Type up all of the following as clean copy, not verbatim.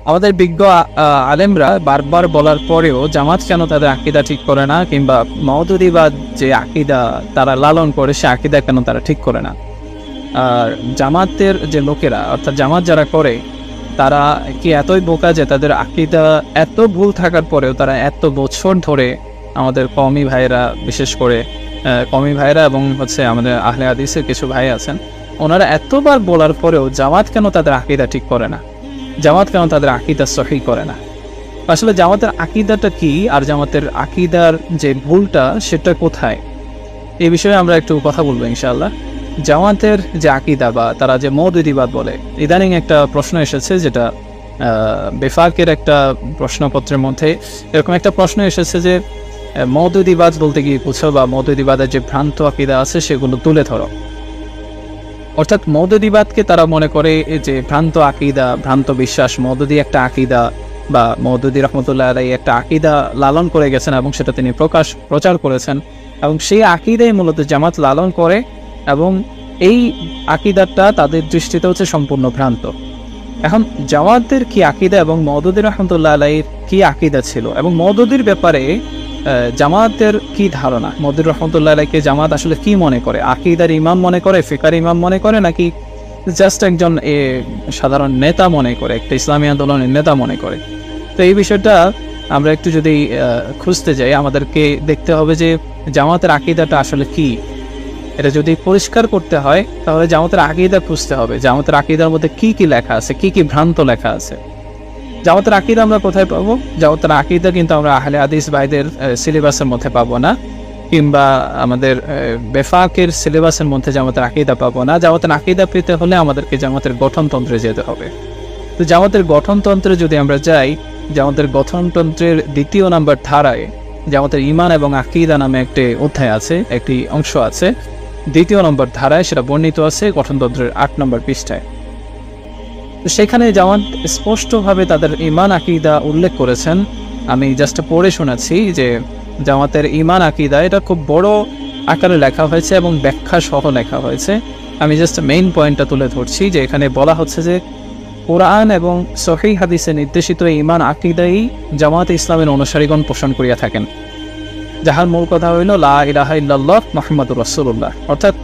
আমাদের বিজ্ঞ আলেমরা বারবার বলার পরেও জামাত কেন তাদের আকীদা ঠিক করে না, কিংবা মওদুদিবাদ যে আকীদা তারা লালন করে সে আকীদা কেন তারা ঠিক করে না। আর জামাতের যে লোকেরা, অর্থাৎ জামাত যারা করে, তারা কি এতই বোকা যে তাদের আকীদা এত ভুল থাকার পরেও তারা এত বছর ধরে আমাদের কওমি ভাইরা, বিশেষ করে কওমি ভাইরা এবং আমাদের আহলে হাদিসের কিছু ভাই আছেন, ওনারা এতবার বলার পরেও জামাত কেন তাদের আকীদা ঠিক করে না, জামাত কেন তাদের আকীদা সহিহ করে না? আসলে জামাতের আকীদাটা কি, আর জামাতের আকীদার যে ভুলটা সেটা কোথায়, এই বিষয়ে আমরা একটু কথা বলবো ইনশাআল্লাহ। জামাতের যে আকীদা বা তারা যে মওদুদিবাদ বলে, ইদানিং একটা প্রশ্ন এসেছে, যেটা বেফাকের একটা প্রশ্নপত্রের মধ্যে এরকম একটা প্রশ্ন এসেছে যে মওদুদিবাদ বলতে গিয়ে বুঝো, বা মওদুদিবাদের যে ভ্রান্ত আকীদা আছে সেগুলো তুলে ধরো। অর্থাৎ মওদুদিবাদকে তারা মনে করে যে ভ্রান্ত আকীদা, ভ্রান্ত বিশ্বাস। মওদুদি একটা আকীদা, বা মওদুদি রহমতুল্লাহ আলাইহি একটা আকীদা লালন করে গেছেন এবং সেটা তিনি প্রচার করেছেন, এবং সেই আকীদাই মূলত জামাত লালন করে, এবং এই আকীদাটা তাদের দৃষ্টিতে হচ্ছে সম্পূর্ণ ভ্রান্ত। এখন জামাতের কি আকীদা এবং মওদুদি রহমতুল্লাহ আলাইহির কি আকীদা ছিল, এবং মওদুদির ব্যাপারে জামাতের কি ধারণা, মওদুদি রহমতুল্লাহ আলাইহিকে জামাত আসলে কি মনে করে? আকীদার ইমাম মনে করে, ফিকার ইমাম মনে করে, নাকি জাস্ট একজন সাধারণ নেতা মনে করে, একটা ইসলামী আন্দোলনের নেতা মনে করে? তো এই বিষয়টা আমরা একটু যদি খুঁজতে যাই, আমাদেরকে দেখতে হবে যে জামাতের আকীদাটা আসলে কি। এটা যদি পরিষ্কার করতে হয় তাহলে জামাতের আকীদা খুঁজতে হবে, জামাতের আকীদার মধ্যে কি কি লেখা আছে, কি কি ভ্রান্ত লেখা আছে। জামাতের আকীদা আমরা কোথায় পাবো? জামাতের আকীদা কিন্তু আমরা আহলে হাদিস ভাইদের সিলেবাসের মধ্যে পাবো না, কিংবা আমাদের বেফাকের সিলেবাসের মধ্যে জামাতের আকীদা পাবো না। জামাতের আকীদা পেতে হলে আমাদেরকে জামাতের গঠনতন্ত্রে যেতে হবে। তো জামাতের গঠনতন্ত্রে যদি আমরা যাই, জামাতের গঠনতন্ত্রের 2 নম্বর ধারায় জামাতের ঈমান এবং আকীদা নামে একটি অধ্যায় আছে, একটি অংশ আছে 2 নম্বর ধারায়, সেটা বর্ণিত আছে গঠনতন্ত্রের 8 নম্বর পৃষ্ঠায়। তো সেখানে জামাত স্পষ্টভাবে তাদের ঈমান আকীদা উল্লেখ করেছেন। আমি জাস্ট পড়ে শোনাচ্ছি যে জামাতের ঈমান আকীদা, এটা খুব বড় আকারে লেখা হয়েছে এবং ব্যাখ্যা সহ লেখা হয়েছে। আমি জাস্ট মেইন পয়েন্টটা তুলে ধরছি, যে এখানে বলা হচ্ছে যে কোরআন এবং সহিহ হাদিসে নির্দেশিত ঈমান আকীদাই জামাত ইসলামের অনুসারীগণ পোষণ করিয়া থাকেন, যাহার মূল কথা হইল লা ইলাহা ইল্লাল্লাহ মুহাম্মাদুর রাসূলুল্লাহ, অর্থাৎ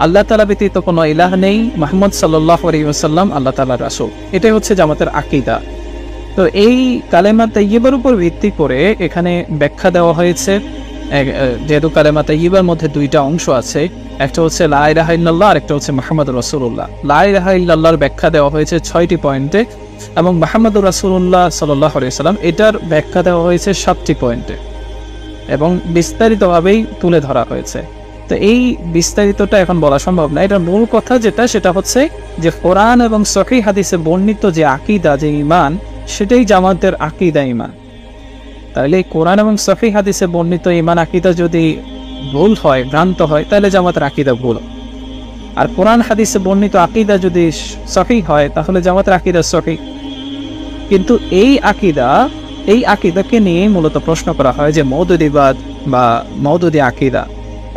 আল্লাহ তাআলা ব্যতীত কোনো ইলাহ নেই, মুহাম্মদ সাল্লাল্লাহু আলাইহি ওয়াসাল্লাম আল্লাহ তাআলার রাসূল। এটাই হচ্ছে জামাতের আকীদা। তো এই কালেমা তাইয়্যিবার উপর ভিত্তি করে এখানে ব্যাখ্যা দেওয়া হয়েছে। যেহেতু কালেমা তাইয়্যিবার মধ্যে 2টা অংশ আছে, একটা হচ্ছে লা ইলাহা ইল্লাল্লাহ আর একটা হচ্ছে মুহাম্মাদুর রাসূলুল্লাহ। লা ইলাহা ইল্লাল্লাহর ব্যাখ্যা দেওয়া হয়েছে 6টি পয়েন্টে, এবং মুহাম্মাদুর রাসূলুল্লাহ সাল্লাল্লাহু আলাইহি ওয়াসাল্লাম এটার ব্যাখ্যা দেওয়া হয়েছে 7টি পয়েন্টে, এবং বিস্তারিতভাবেই তুলে ধরা হয়েছে। তো এই বিস্তারিতটা এখন বলা সম্ভব না। এটার মূল কথা সেটা হচ্ছে যে কোরআন এবং সহিহ হাদিসে বর্ণিত যে আকীদা, যে ঈমান, সেটাই জামাতের আকীদা ঈমান। তাহলে কোরআন এবং সহিহ হাদিসে বর্ণিত ঈমান আকীদা যদি ভুল হয়, ভ্রান্ত হয়, তাহলে জামাতের আকীদা ভুল। আর কোরআন হাদিসে বর্ণিত আকীদা যদি সহিহ হয়, তাহলে জামাতের আকীদা সহিহ। কিন্তু এই আকীদাকে নিয়ে মূলত প্রশ্ন করা হয় যে মওদুদিবাদ বা মওদুদি আকীদা।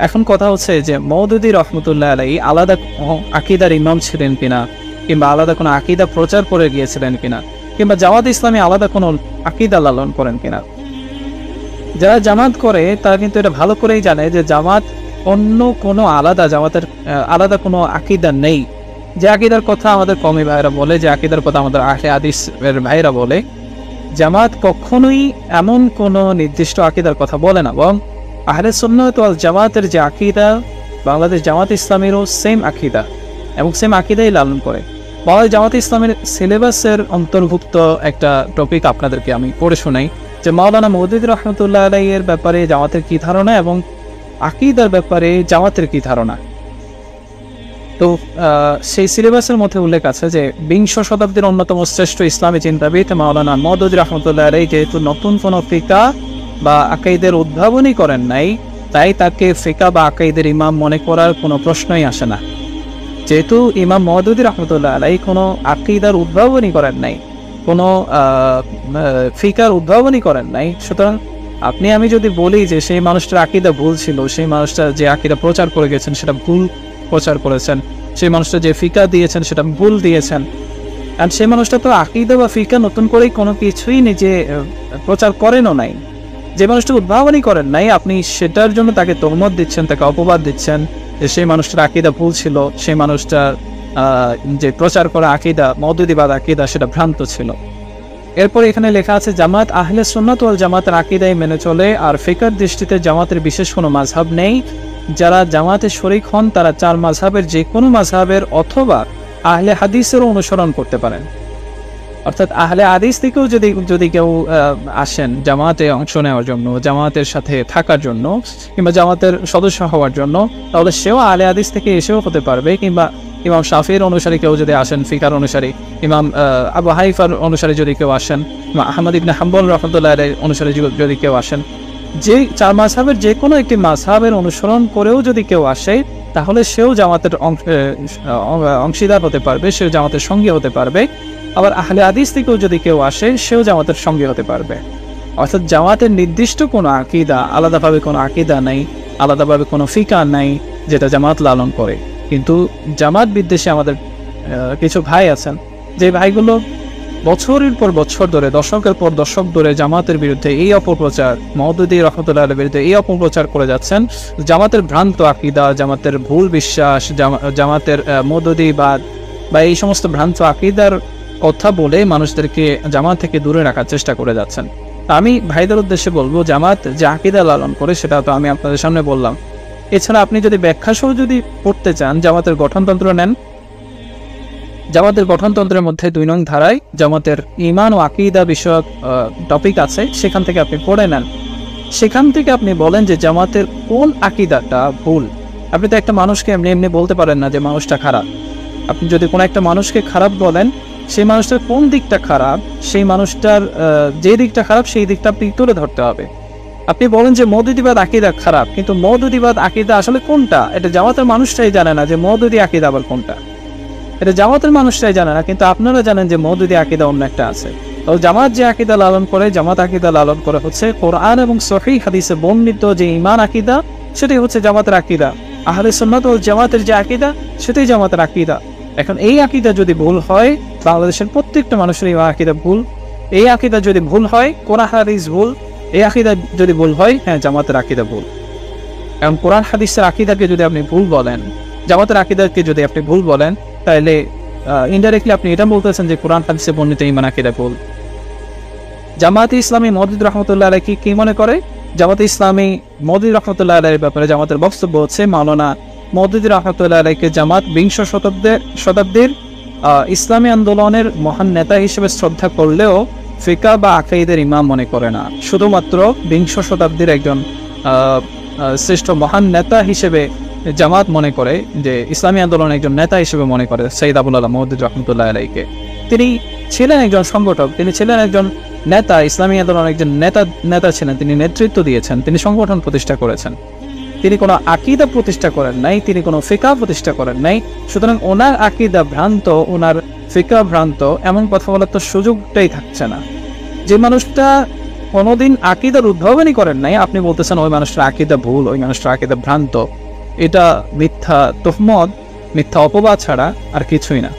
এখন কথা হচ্ছে যে মওদুদি রহমতুল্লাহ আলাইহি আলাদা আকীদার ইমাম ছিলেন কিনা, কিংবা আলাদা কোনো আকীদা প্রচার করে গিয়েছিলেন কিনা, কিংবা জামাত ইসলামী আলাদা কোনো আকীদা লালন করেন কিনা। যারা জামাত করে তারা কিন্তু এটা ভালো করেই জানে যে জামাত অন্য কোনো জামাতের আলাদা কোনো আকীদা নেই। যে আকীদার কথা আমাদের কওমি ভাইরা বলে, যে আকীদার কথা আমাদের আহলে হাদিসের ভাইরা বলে, জামাত কখনোই এমন কোনো নির্দিষ্ট আকীদার কথা বলে না। এবং আহলে সুন্নাত ওয়াল জামাতের যে আকীদা, বাংলাদেশ জামাত ইসলামীরও সেম আকীদা, এবং সেম আকীদাই লালন করে। বাংলাদেশ জামাত ইসলামের সিলেবাসের অন্তর্ভুক্ত একটা টপিক আপনাদেরকে আমি পড়ে শোনাই, যে মাওলানা মওদুদি রহমতুল্লাহ আলাইহির ব্যাপারে জামাতের কি ধারণা এবং আকীদার ব্যাপারে জামাতের কি ধারণা। তো সেই সিলেবাসের মধ্যে উল্লেখ আছে যে 20 শতাব্দীর অন্যতম শ্রেষ্ঠ ইসলামী চিন্তাবিদ মাওলানা মওদুদি রহমতুল্লাহ আলাইহি যেহেতু নতুন কোনো ফিকা বা আকাইদের উদ্ভাবনী করেন নাই, তাই তাকে ফিকা বা আকাইদের ইমাম মনে করার কোনো প্রশ্নই আসে না। যেহেতু ইমাম মওদুদি রহমতুল্লাহ আলাইহি কোনো আকিদার উদ্ভাবনী করেন নাই, কোনো ফিকার উদ্ভাবনী করেন নাই, সুতরাং আমি যদি বলি যে সেই মানুষটার আকীদা ভুল ছিল, সেই মানুষটা যে আকীদা প্রচার করে গেছেন সেটা ভুল প্রচার করেছেন, সেই মানুষটা যে ফিকা দিয়েছেন সেটা ভুল দিয়েছেন, আর সেই মানুষটা তো আকীদা বা ফিকহ নতুন করে কোনো কিছুই নিজে প্রচার করেনও নাই। যে মানুষটা উদ্ভাবনই করেন নাই, আপনি সেটার জন্য তাকে তহমত দিচ্ছেন, তাকে অপবাদ দিচ্ছেন যে সেই মানুষটার আকীদা ভুল ছিল, সেই মানুষটার যে প্রচার করা আকীদা মওদুদিবাদ আকীদা সেটা ভ্রান্ত ছিল। এরপর এখানে লেখা আছে জামাত আহলে সুন্নাত ওয়াল জামাতের আকীদাই মেনে চলে, আর ফিকহের দৃষ্টিতে জামাতের বিশেষ কোনো মাযহাব নেই। যারা জামাতে শরীক হন তারা চার মাযহাবের যে কোনো মাযহাবের অথবা আহলে হাদিসেরও অনুসরণ করতে পারেন। অর্থাৎ আহলে হাদিস থেকেও যদি কেউ আসেন জামাতে অংশ নেওয়ার জন্য, জামাতের সাথে থাকার জন্য, কিংবা জামাতের সদস্য হওয়ার জন্য, তাহলে সেও আহলে হাদিস থেকে এসেও হতে পারবে। কিংবা ইমাম শাফির অনুসারী কেউ যদি আসেন, ফিকার অনুসারী, ইমাম আবু হানিফার অনুসারী যদি কেউ আসেন, আহমদ ইবনে হাম্বল রাহমাতুল্লাহ আলাইহি অনুসারী যদি কেউ আসেন, যে চার মাযহাবের যে কোনো একটি মাযহাবের অনুসরণ করেও যদি কেউ আসে, তাহলে সেও জামাতের অংশীদার হতে পারবে, সেও জামাতের সঙ্গী হতে পারবে। আবার আহলে হাদিস থেকেও যদি কেউ আসে, সেও জামাতের সঙ্গী হতে পারবে। অর্থাৎ জামাতের নির্দিষ্ট কোনো আকীদা, আলাদাভাবে কোনো আকীদা নাই, আলাদাভাবে কোনো ফিকহ নাই যেটা জামাত লালন করে। কিন্তু জামাত বিদ্বেষী আমাদের কিছু ভাই আছেন, যে ভাইগুলো বছরের পর বছর ধরে, দশকের পর দশক ধরে জামাতের বিরুদ্ধে এই অপপ্রচার, মওদুদী রাহমাতুল্লাহ আলাইহির বিরুদ্ধে এই অপপ্রচার করে যাচ্ছেন। জামাতের ভ্রান্ত আকীদা, জামাতের ভুল বিশ্বাস, জামাতের মওদুদীবাদ বা এই সমস্ত ভ্রান্ত আকীদার কথা বলে মানুষদেরকে জামাত থেকে দূরে রাখার চেষ্টা করে যাচ্ছেন। আমি ভাইদের উদ্দেশ্যে বলবো, জামাত যে আকীদা লালন করে সেটা তো আমি আপনাদের সামনে বললাম। এছাড়া আপনি যদি ব্যাখ্যা সহ যদি পড়তে চান, জামাতের গঠনতন্ত্র নেন, জামাতের গঠনতন্ত্রের মধ্যে 2 নং ধারায় জামাতের ঈমান ও আকীদা বিষয়ক টপিক আছে, সেখান থেকে আপনি পড়ে নেন। সেখান থেকে আপনি বলেন যে জামাতের কোন আকীদাটা ভুল। আপনি তো একটা মানুষকে এমনি এমনি বলতে পারেন না যে মানুষটা খারাপ। আপনি যদি কোনো একটা মানুষকে খারাপ বলেন, সেই মানুষটার কোন দিকটা খারাপ, সেই মানুষটার যে দিকটা খারাপ সেই দিকটা আপনি তুলে ধরতে হবে। আপনি বলেন যে মওদুদিবাদ আকীদা খারাপ, কিন্তু মওদুদিবাদ আকীদা আসলে কোনটা এটা জামাতের মানুষটাই জানে না যে মওদুদি আকীদা আবার কোনটা। এটা জামাতের মানুষটাই জানে না, কিন্তু আপনারা জানেন যে মওদুদি আকীদা অন্য একটা আছে। তো জামাত যে আকীদা লালন করে, জামাত আকীদা লালন করে হচ্ছে কোরআন এবং সহিহ হাদিসে বর্ণিত যে ঈমান আকীদা, সেটাই হচ্ছে জামাতের আকীদা। আহলে সুন্নাত ওয়াল জামাতের যে আকীদা, সেটাই জামাতের আকীদা। এখন এই আকীদা যদি ভুল হয়, বাংলাদেশের প্রত্যেকটা মানুষের এই আকীদা ভুল। এই আকীদা যদি ভুল হয়, কোরআন হাদিস ভুল। এই আকীদা যদি ভুল হয়, হ্যাঁ জামাতের আকীদা ভুল। কারণ কোরআন হাদিসের আকীদাকে যদি আপনি ভুল বলেন, জামাতের আকীদাকে যদি আপনি ভুল বলেন, তাহলে ইনডাইরেক্টলি আপনি এটা বলতেছেন যে কোরআন হাদিসে বর্ণিত ঈমান আকীদা ভুল। জামাতে ইসলামী মওদুদী রাহমাতুল্লাহ আলাইহি কি মনে করে? জামাতে ইসলামী মওদুদী রাহমাতুল্লাহ আলাইহির ব্যাপারে জামাতের বক্তব্য হচ্ছে, মাওলানা মওদুদী রাহমাতুল্লাহ আলাইহিকে জামাত 20 শতাব্দীর ইসলামী আন্দোলনের মহান নেতা হিসেবে শ্রদ্ধা করলেও ফিকহ বা আকীদার ইমাম মনে করে না। শুধুমাত্র 20 শতাব্দীর একজন শ্রেষ্ঠ মহান নেতা হিসেবে জামাত মনে করে, যে ইসলামী আন্দোলনের একজন নেতা হিসেবে মনে করে সৈয়দ আবুল আলা মওদুদী রাহমাতুল্লাহ আলাইহিকে। তিনি ছিলেন একজন সংগঠক, তিনি ছিলেন একজন নেতা, ইসলামী আন্দোলনের একজন নেতা ছিলেন, তিনি নেতৃত্ব দিয়েছেন, তিনি সংগঠন প্রতিষ্ঠা করেছেন। তিনি কোনো আকীদা প্রতিষ্ঠা করেন নাই, তিনি কোনো ফিকহ প্রতিষ্ঠা করেন নাই। সুতরাং ওনার আকীদা ভ্রান্ত, ওনার ফিকহ ভ্রান্ত, এমন কথা বলার তো সুযোগটাই থাকছে না। যে মানুষটা কোনোদিন আকীদার উদ্ভাবনই করেন নাই, আপনি বলতেছেন ওই মানুষটার আকীদা ভুল, ওই মানুষটার আকীদা ভ্রান্ত। এটা মিথ্যা তহমত, মিথ্যা অপবাদ ছাড়া আর কিছুই না।